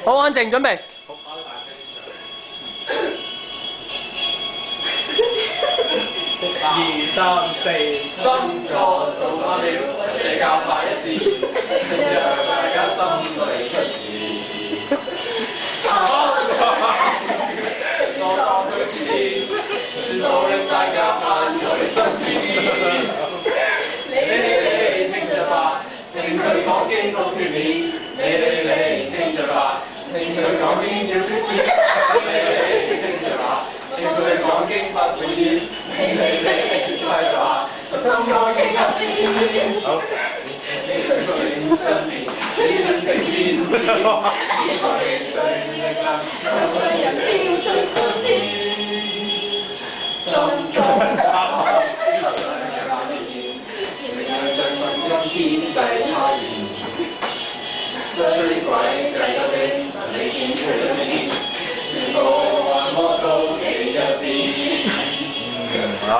好安靜，準備。2、3、4，心錯做錯了，這教快一次，讓大家心裏出現。我當佢知全部令大家盼在身邊。你聽着吧，聽佢講經到斷面。你聽着吧，聽佢講經要決戰。你聽着吧，聽佢講經不會厭。你快吧，心愛嘅一邊。好。你身邊，你身邊，你最力量，讓人飄出身邊。心中打開，讓人令人像神中天地開現。追鬼計得的，你見佢一面，全部還摸到你一邊。好。